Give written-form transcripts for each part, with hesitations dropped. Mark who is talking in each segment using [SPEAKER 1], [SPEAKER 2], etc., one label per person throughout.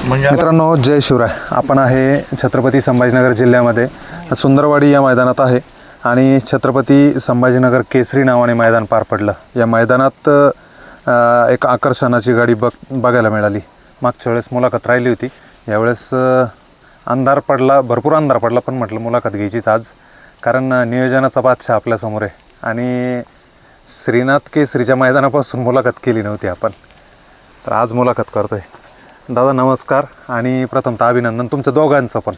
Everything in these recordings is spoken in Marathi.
[SPEAKER 1] म्हणजे
[SPEAKER 2] मित्रांनो, जय शिवराय. आपण आहे छत्रपती संभाजीनगर जिल्ह्यामध्ये सुंदरवाडी या मैदानात आहे आणि छत्रपती संभाजीनगर केसरी नावाने मैदान पार पडलं. या मैदानात एक आकर्षणाची गाडी बघायला मिळाली. मागच्या वेळेस मुलाखत राहिली होती, यावेळेस अंधार पडला, भरपूर अंधार पडला, पण म्हटलं मुलाखत घ्यायचीच आज, कारण नियोजनाचा बादशाह आपल्यासमोर आहे आणि श्रीनाथ केसरीच्या मैदानापासून मुलाखत केली नव्हती आपण, तर आज मुलाखत करतोय. दादा नमस्कार आणि प्रथमतः अभिनंदन तुमच्या दोघांचं पण,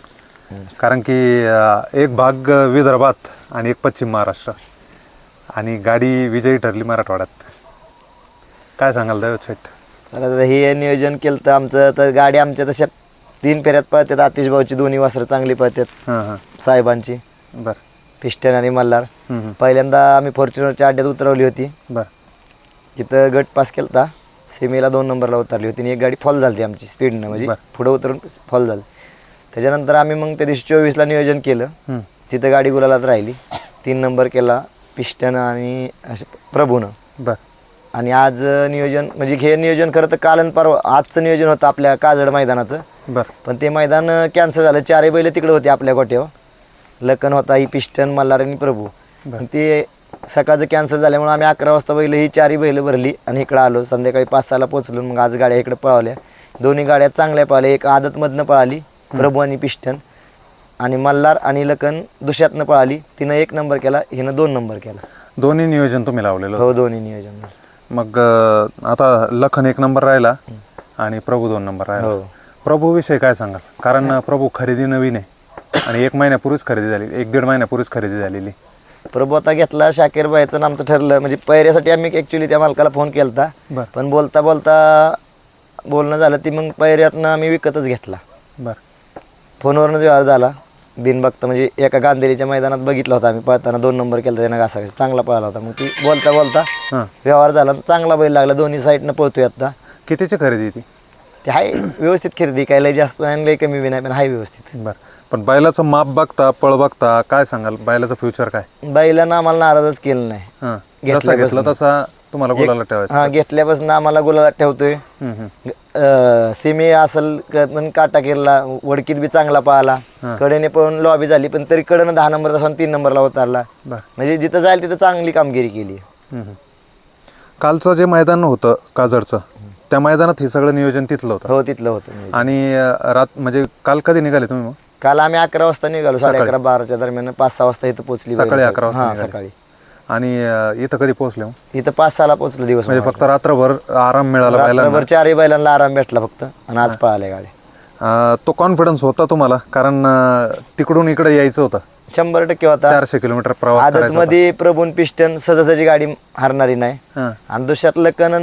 [SPEAKER 2] कारण की एक भाग विदर्भात आणि एक पश्चिम महाराष्ट्र आणि गाडी विजयी ठरली मराठवाड्यात. काय सांगाल दैवत शेठ?
[SPEAKER 3] आता हे नियोजन केलं तर आमचं, तर गाडी आमच्या तशा 3 फेऱ्यात पळतात. आतिश भाऊची दोन्ही वासरं चांगली पळतात. साहेबांची
[SPEAKER 2] बरं,
[SPEAKER 3] पिस्टन आणि मल्हार. पहिल्यांदा आम्ही फॉर्च्युनरच्या अड्ड्यात उतरवली होती.
[SPEAKER 2] बरं,
[SPEAKER 3] तिथं गट पास केला, सेमीला 2 नंबरला उतरली होती आणि एक गाडी फॉल झाली आमची स्पीडनं, म्हणजे पुढं उतरून फॉल झाली. त्याच्यानंतर आम्ही मग त्या दिवशी 24ला नियोजन केलं. तिथं गाडी गुलालात राहिली. 3 नंबर केला पिस्टन आणि प्रभूनं.
[SPEAKER 2] बरं.
[SPEAKER 3] आणि आज नियोजन, म्हणजे हे नियोजन खरं तर काल आणि परवा, आजचं नियोजन होतं आपल्या काजड मैदानाचं.
[SPEAKER 2] बरं.
[SPEAKER 3] पण ते मैदान कॅन्सल झालं. 4 बैल तिकडे होते आपल्या गोट्यावर. लखन होता, ही पिस्टन, मल्हार आणि प्रभू. ते सकाळचं कॅन्सल झाल्यामुळे आम्ही 11 वाजता बैल ही 4 बैल भरली आणि इकडं आलो. संध्याकाळी 5-6ला पोचलो. मग आज गाड्या इकडे पळवल्या. दोन्ही गाड्या चांगल्या पळाल्या. एक आदतमधनं पळाली प्रभू आणि पिस्टन, आणि मल्हार आणि लखन दुसऱ्यातनं पळाली. तिनं 1 नंबर केला, हिनं 2 नंबर केला.
[SPEAKER 2] दोन्ही नियोजन तुम्ही लावलेलं?
[SPEAKER 3] हो, दोन्ही नियोजन.
[SPEAKER 2] मग आता लखन 1 नंबर राहिला आणि प्रभू 2 नंबर राहिला.
[SPEAKER 3] हो.
[SPEAKER 2] प्रभू विषयी काय सांगाल? कारण प्रभू खरेदी नवीन आहे आणि 1 महिन्यापूर्वीच खरेदी झाली, 1-1.5 महिन्यापूर्वीच खरेदी झालेली.
[SPEAKER 3] प्रभू आता घेतला. शाकीर बाईचं आमचं ठरलं, म्हणजे पैऱ्यासाठी आम्ही ॲक्च्युली त्या मालकाला फोन केला होता, पण बोलता बोलता बोलणं झालं, ती मग पैऱ्यातनं आम्ही विकतच घेतला.
[SPEAKER 2] बरं.
[SPEAKER 3] फोनवरनं व्यवहार झाला बिनबघता. म्हणजे एका गांधेरीच्या मैदानात बघितला होता आम्ही पळताना, 2 नंबर केला त्यानं, घासा चांगला पळाला होता. मग ती बोलता बोलता व्यवहार झाला, चांगला बैल लागला. दोन्ही साईडनं पळतोय आता.
[SPEAKER 2] कितीची खरेदी ती?
[SPEAKER 3] ते आहे व्यवस्थित खरेदी, काय लय जास्त नाही लय कमी बी नाही, पण आहे व्यवस्थित.
[SPEAKER 2] बरं. पण बैलाचं माप बघता, पळ बघता काय सांगाल? बैलाचं फ्युचर काय?
[SPEAKER 3] बैलानं आम्हाला नाराजच केलं नाही.
[SPEAKER 2] जसा घेतला तसा तुम्हाला गुलाला ठेवायचा?
[SPEAKER 3] हा, घेतल्यापासून आम्हाला गुलाला ठेवतोय. सेमी असेल पण काटा केला, वडकीत बी चांगला पळाला, कडेने पळून लॉबी झाली, पण तरी कडनं 10 नंबर तासून 3 नंबरला उतरला. म्हणजे जिथं जाईल तिथं चांगली कामगिरी केली.
[SPEAKER 2] कालचं जे मैदान होतं काजडचं, त्या मैदानात हे सगळं नियोजन तिथलं होतं?
[SPEAKER 3] हो, तिथलं होतं.
[SPEAKER 2] आणि म्हणजे काल कधी निघाले तुम्ही? मग
[SPEAKER 3] काल आम्ही 11 वाजता निघालो, 11:30-12च्या दरम्यान. 5-6 वाजता इथं पोहोचली.
[SPEAKER 2] सकाळी 11 वाजता
[SPEAKER 3] सकाळी.
[SPEAKER 2] आणि इथं कधी पोहोचले?
[SPEAKER 3] इथं 5-6ला पोहोचलो दिवस.
[SPEAKER 2] म्हणजे फक्त रात्रभर आराम मिळाला बैलांना?
[SPEAKER 3] 4 बैलांना आराम भेटला फक्त, आणि आज पळाल्या गाडी.
[SPEAKER 2] तो कॉन्फिडन्स होता तुम्हाला? कारण तिकडून इकडे यायचं होतं.
[SPEAKER 3] 100% होता.
[SPEAKER 2] 400 किलोमीटर प्रवास करायचा.
[SPEAKER 3] मध्ये प्रभून पिस्टन सहजासहजी गाडी हरणारी नाही, आणि दुसऱ्यात लखन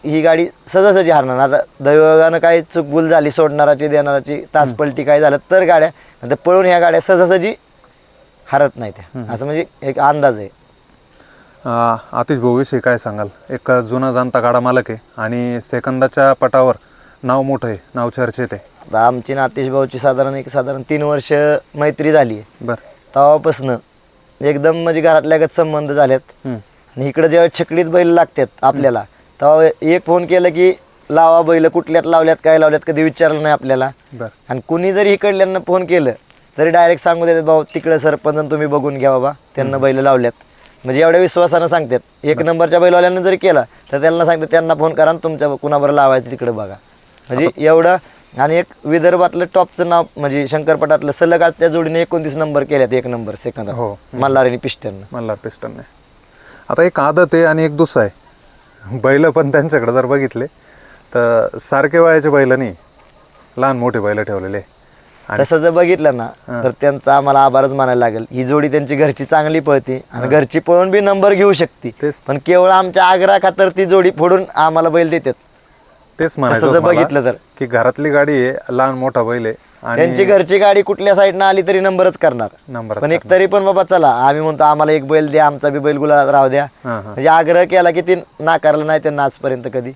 [SPEAKER 3] ही गाडी सहजासहजी हरणार. आता दैवगानं काही चुकभूल झाली, सोडणाराची देणाराची तास पलटी काय झालं तर गाड्या, आता पळून ह्या गाड्या सहजासहजी हरत नाही त्या, असं म्हणजे एक अंदाज आहे.
[SPEAKER 2] आतिश भाऊ विषयी काय सांगाल? एक जुना जाणता गाडा मालक आहे आणि सेकंदाच्या पटावर नाव मोठं आहे, नाव चर्चेत आहे.
[SPEAKER 3] आमची ना आतिश भाऊची साधारण 3 वर्ष मैत्री झाली आहे.
[SPEAKER 2] बरं.
[SPEAKER 3] तेव्हापासनं एकदम म्हणजे घरातल्यागत संबंध झालेत. आणि इकडे जेव्हा छकडीत बैल लागतात आपल्याला, तेव्हा एक फोन केलं की लावा बैल, कुठल्यात लावल्यात, काय लावल्यात, कधी विचारलं नाही आपल्याला. आणि कुणी जरी इकडल्यांना फोन केलं तरी डायरेक्ट सांगू देतात, भाऊ तिकडे सरपंच तुम्ही बघून घ्या बाबा, त्यांना बैल लावल्यात. म्हणजे एवढ्या विश्वासानं सांगतात. 1 नंबरच्या बैलवाल्यांना जरी केला तर त्यांना सांगतात, त्यांना फोन करा, तुमच्या कुणाबर लावायचं तिकडे बघा. म्हणजे एवढं. आणि एक विदर्भातलं टॉपचं नाव म्हणजे शंकरपटातलं सलग आज त्या जोडीने 29 नंबर केल्यात 1 नंबर सेकंदात.
[SPEAKER 2] हो,
[SPEAKER 3] मल्हार आणि पिस्टन.
[SPEAKER 2] मल्हार पिस्टनने. आता एक आदत आहे आणि एक दुसरा आहे. बैल पण त्यांच्याकडे जर बघितले तर सारखे वयाचे बैल नाही, लहान मोठे बैल ठेवलेले.
[SPEAKER 3] तसं जर बघितलं ना तर त्यांचा आम्हाला आभारच मानायला लागेल. ही जोडी त्यांची घरची चांगली पळते आणि घरची पळून बी नंबर घेऊ शकते, पण केवळ आमच्या आग्रहा खातर ती जोडी फोडून आम्हाला बैल देतात.
[SPEAKER 2] तेच म्हणायचं
[SPEAKER 3] बघितलं तर
[SPEAKER 2] की घरातली गाडी आहे, लहान मोठा बैल आहे,
[SPEAKER 3] त्यांची घरची गाडी कुठल्या साईडनं आली तरी नंबरच करणार. पण एक तरी पण बाबा चला, आम्ही म्हणतो आम्हाला एक बैल द्या, आमचा बी बैल गुलाबात राहू द्या. म्हणजे आग्रह केला की ती नाकारलं नाही त्यांना आजपर्यंत कधी.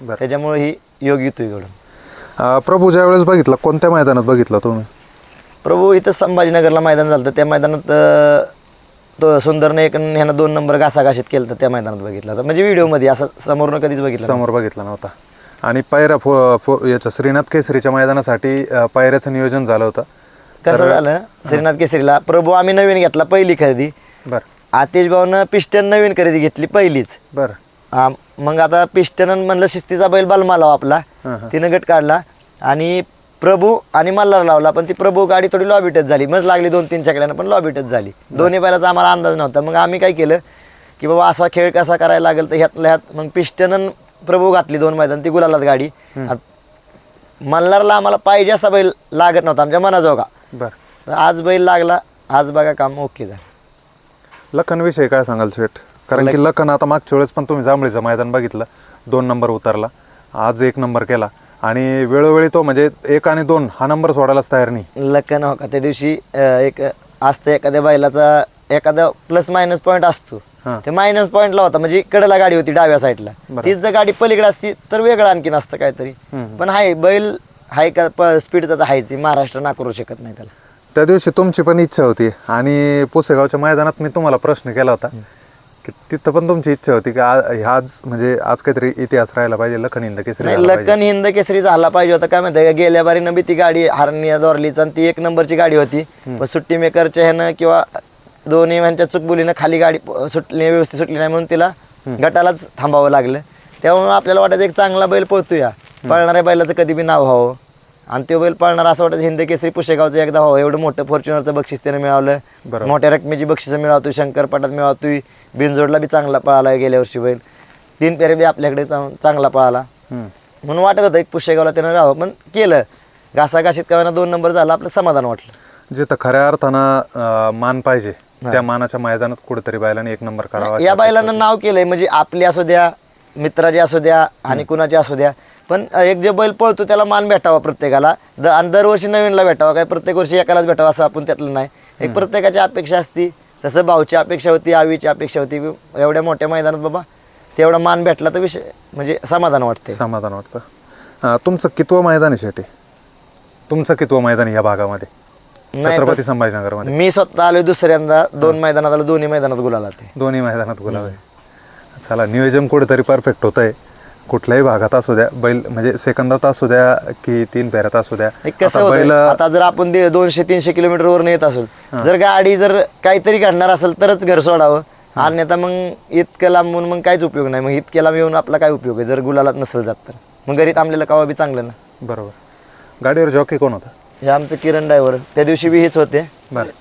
[SPEAKER 3] त्याच्यामुळे ही योग येतोय घडून.
[SPEAKER 2] प्रभू ज्या वेळेस बघितला, कोणत्या मैदानात बघितला तुम्ही?
[SPEAKER 3] प्रभू इथं संभाजीनगरला मैदान झालं, त्या मैदानात तो सुंदरने ह्यानं 2 नंबर घासाघाशीत केलं तर त्या मैदानात बघितला होता. म्हणजे व्हिडिओमध्ये, असं समोरनं कधीच बघितलं
[SPEAKER 2] समोर बघितला नव्हता. आणि याच्या श्रीनाथ केसरीच्या मैदानासाठी पायऱ्याचं नियोजन झालं होतं.
[SPEAKER 3] कसं झालं श्रीनाथ केसरीला प्रभू आम्ही नवीन घेतला पहिली खरेदी.
[SPEAKER 2] बरं
[SPEAKER 3] आतिश भाऊनं पिस्टन नवीन खरेदी घेतली पहिलीच.
[SPEAKER 2] बरं.
[SPEAKER 3] मग आता पिस्टन म्हणलं शिस्तीचा बैल बलमा लावा आपला, तिनं गट काढला आणि प्रभू आणि मल्हार लावला. पण ती प्रभू गाडी थोडी लॉबी टच झाली, मग लागली 2-3 चकड्यानं, पण लॉबी टच झाली. दोन्ही बैलाचा आम्हाला अंदाज नव्हता. मग आम्ही काय केलं की बाबा असा खेळ कसा करायला लागेल, तर ह्यातल्या ह्यात मग पिस्टन प्रभू घातली 2 मैदान, ती गुलालात गाडी. मल्हारला आम्हाला पाहिजे असा बैल लागत नव्हता आमच्या मनाजोगा.
[SPEAKER 2] बरं.
[SPEAKER 3] तर आज बैल लागला, आज बघा काम ओके झालं.
[SPEAKER 2] लखन विषयी काय सांगाल शेठ? कारण की लखन आता मागच्या वेळेस पण तुम्ही जांभळीचं मैदान बघितलं, 2 नंबर उतरला, आज 1 नंबर केला आणि वेळोवेळी तो म्हणजे 1 आणि 2 हा नंबर सोडायलाच तयार नाही.
[SPEAKER 3] लखन हो का त्या दिवशी एक असतं एखाद्या बैलाचा एखादा प्लस मायनस पॉईंट असतो, ते मायनस पॉईंटला होता, म्हणजे कडेला गाडी होती डाव्या साईडला, तीच जर गाडी पलीकडे असती तर वेगळं आणखीन असतं काहीतरी. पण हाय बैल हाय का स्पीडचा तर हायच, महाराष्ट्र नाकारू शकत नाही त्याला.
[SPEAKER 2] त्या दिवशी तुमची पण इच्छा होती आणि पुसेगावच्या मैदानात मी तुम्हाला प्रश्न केला होता की तिथं पण तुमची इच्छा होती की आज म्हणजे आज काहीतरी इतिहास राहायला पाहिजे, लखन हिंद केसरी.
[SPEAKER 3] लखन हिंद केसरी झाला पाहिजे होता. काय माहिती का, गेल्या बारीनं बी ती गाडी हरण्या दोरलीच आणि ती 1 नंबरची गाडी होती. पण सुट्टी मेकरच्या ह्यानं किंवा दोन्ही ह्यांच्या चुकबुलीनं खाली गाडी सुटली, व्यवस्थित सुटली नाही, म्हणून तिला गटालाच थांबावं लागलं. त्यामुळे आपल्याला वाटायचं एक चांगला बैल पळतोया, पळणाऱ्या बैलाचं कधी बी नाव व्हावं आणि तो बैल पळणार असं वाटतं हिंद केसरी पुशेगावचं एकदा व्हावं. एवढं मोठं फॉर्च्युनरचं बक्षीस त्यानं मिळवलं, मोठ्या रकमेची बक्षिसं मिळवतोय, शंकरपाटात मिळवतोय, बिनजोडला बी चांगला पळाला गेल्या वर्षी बैल, 3 फेरे बी आपल्याकडे चांगला पळाला. म्हणून वाटत होतं एक पुशेगावला त्यानं राहावं, पण केलं घासाघाशीत का 2 नंबर झाला, आपलं समाधान वाटलं.
[SPEAKER 2] जिथं खऱ्या अर्थानं मान पाहिजे त्या मानाच्या मैदानात कुठेतरी बैलाने 1 नंबर करावा.
[SPEAKER 3] या बैलांना नाव केलंय, म्हणजे आपले असू द्या, मित्राचे असू द्या आणि कुणाचे असू द्या, पण एक जे बैल पळतो त्याला मान भेटावा प्रत्येकाला, आणि दरवर्षी नवीनला भेटावा, काय प्रत्येक वर्षी एकालाच भेटावा असं आपण त्यातलं नाही. एक प्रत्येकाची अपेक्षा असती, तसं भाऊची अपेक्षा होती, आवीची अपेक्षा होती, एवढ्या मोठ्या मैदानात बाबा तेवढा मान भेटला तर विषय म्हणजे समाधान वाटते.
[SPEAKER 2] समाधान वाटतं. तुमचं कितवं मैदान आहे शेटे? तुमचं कितवं मैदान या भागामध्ये छत्रपती संभाजीनगरमध्ये?
[SPEAKER 3] मी स्वतः आलोय दुसऱ्यांदा, 2 मैदानात आलो, दोन्ही मैदानात गुलाला ते.
[SPEAKER 2] दोन्ही मैदानात गुलाब आहे. चला, नियोजन कुठेतरी परफेक्ट होत आहे. कुठल्याही भागात असू द्या बैल, म्हणजे सेकंदात असू द्या की 3 फेऱ्यात असू द्या.
[SPEAKER 3] कसं होतं आता, जर आपण 200-300 किलोमीटरवरून येत असेल, जर गाडी जर काहीतरी घडणार असेल तरच घर सोडावं, अन्यथा मग इतकं लांबून मग काहीच उपयोग नाही. मग इतक्या लांब येऊन आपला काय उपयोग आहे जर गुलालात नसेल जात तर. मग घरी थांबलेलं कावा बी चांगलं ना.
[SPEAKER 2] बरोबर. गाडीवर जॉकी कोण होता?
[SPEAKER 3] हे आमचं किरण ड्रायव्हर, त्या दिवशी बी हेच होते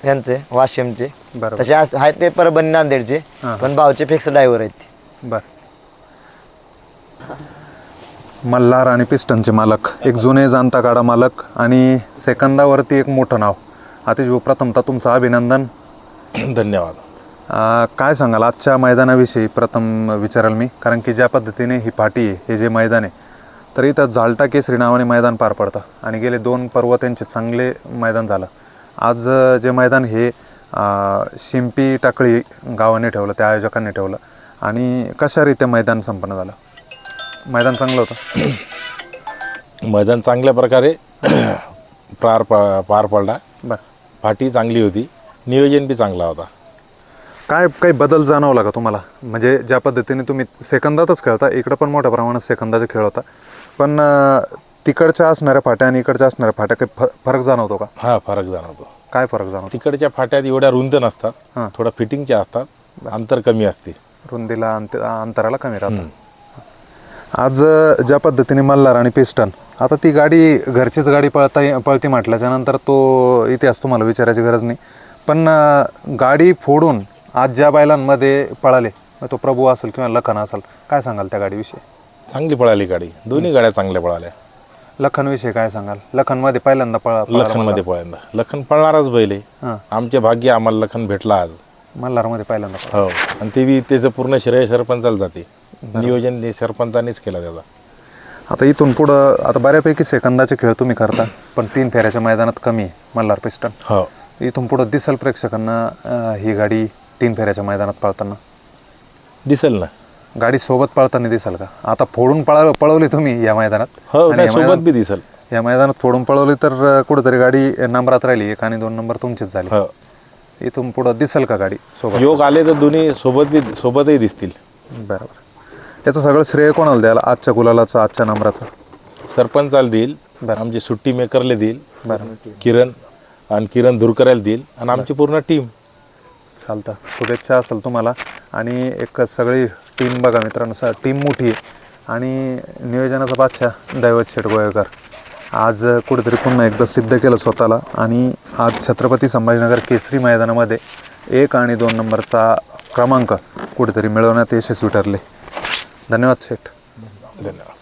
[SPEAKER 3] यांचे वाशिमचे, तसे आहेत ते परभणी नांदेडचे, पण भावचे फिक्स ड्रायव्हर आहेत ते.
[SPEAKER 2] बर. मल्हार आणि पिस्टनचे मालक, एक जुने जाणता गाडा मालक आणि सेकंदावरती एक मोठं नाव. आतिश भाऊ, प्रथमतः तुमचं अभिनंदन.
[SPEAKER 1] धन्यवाद.
[SPEAKER 2] काय सांगाल आजच्या मैदानाविषयी? प्रथम विचाराल मी, कारण की ज्या पद्धतीने ही पाटी आहे, हे जे मैदान आहे, तर इथं झालटा केसरी नावाने मैदान पार पडतं आणि गेले 2 पर्व त्यांचे चांगले मैदान झालं. आज जे मैदान हे शिंपी टाकळी गावाने ठेवलं, त्या आयोजकांनी ठेवलं, आणि कशारीत्या मैदान संपन्न झालं? मैदान चांगलं होतं?
[SPEAKER 1] मैदान चांगल्या प्रकारे पार पडला.
[SPEAKER 2] बरं.
[SPEAKER 1] फाटी चांगली होती, नियोजन बी चांगला होता.
[SPEAKER 2] काही बदल जाणवला का तुम्हाला? म्हणजे ज्या पद्धतीने तुम्ही सेकंदातच खेळता, इकडं पण मोठ्या प्रमाणात सेकंदाचा खेळ होता, पण तिकडच्या असणाऱ्या फाट्या आणि इकडच्या असणाऱ्या फाट्या काही फरक जाणवतो का?
[SPEAKER 1] हा, फरक जाणवतो.
[SPEAKER 2] काय फरक जाणवतो?
[SPEAKER 1] तिकडच्या फाट्यात एवढ्या रुंद नसतात, थोडं फिटिंगच्या असतात, अंतर कमी असते,
[SPEAKER 2] रुंदीला अंतराला कमी राहतं. आज ज्या पद्धतीने मल्हार आणि पिस्टन, आता ती गाडी घरचीच गाडी पळती म्हटल्याच्या नंतर तो इतिहास तुम्हाला विचारायची गरज नाही, पण गाडी फोडून आज ज्या बैलांमध्ये पळाले, तो प्रभू असेल किंवा लखन असेल, काय सांगाल त्या गाडीविषयी?
[SPEAKER 1] चांगली पळाली गाडी, दोन्ही गाड्या चांगल्या पळाल्या.
[SPEAKER 2] लखनविषयी काय सांगाल? लखनमध्ये पहिल्यांदा
[SPEAKER 1] लखनमध्ये पहिल्यांदा. लखन पळणारच बैल आहे, आमचे भाग्य आम्हाला लखन भेटला आज.
[SPEAKER 2] मल्हारमध्ये पहिल्यांदा.
[SPEAKER 1] हो, आणि ते बी त्याचं पूर्ण श्रेय सरपंचाला जाते, नियोजन सरपंचानेच केला त्याचा.
[SPEAKER 2] आता इथून पुढं आता बऱ्यापैकी सेकंदाचे खेळ तुम्ही करता, पण 3 फेऱ्याच्या मैदानात कमी आहे मल्हार पिस्टन.
[SPEAKER 1] हो,
[SPEAKER 2] इथून पुढं दिसेल प्रेक्षकांना ही गाडी 3 फेऱ्याच्या मैदानात पळताना?
[SPEAKER 1] दिसेल ना,
[SPEAKER 2] गाडी सोबत पळताना दिसेल का? आता फोडून पळवली तुम्ही या मैदानात.
[SPEAKER 1] हो, सोबत बी दिसेल.
[SPEAKER 2] या मैदानात फोडून पळवली तर कुठेतरी गाडी नंबरात राहिली, 1 आणि 2 नंबर तुमचेच झाले.
[SPEAKER 1] हो,
[SPEAKER 2] इथून पुढं दिसेल का गाडी सोबत?
[SPEAKER 1] योग आले तर दोन्ही सोबतही दिसतील.
[SPEAKER 2] बरोबर. याचं सगळं श्रेय कोणाला द्याल आजच्या गुलालाचं, आजच्या नंबराचं?
[SPEAKER 1] सरपंचाला देईल, आमचे सुट्टी मेकरला देईल, किरण आणि किरण धुरकराला देईल आणि आमची पूर्ण टीम.
[SPEAKER 2] चालतं, शुभेच्छा असेल तुम्हाला. आणि एक सगळी टीम बघा मित्रांनो, टीम मोठी आहे आणि नियोजनाचा बादशाह दैवत शेठ गोयकर आज कुठेतरी पुन्हा एकदा सिद्ध केलं स्वतःला. आणि आज छत्रपती संभाजीनगर केसरी मैदानामध्ये 1 आणि 2 नंबरचा क्रमांक कुठेतरी मिळवण्यात यशस्वी ठरले. धन्यवाद शेठ.
[SPEAKER 1] धन्यवाद.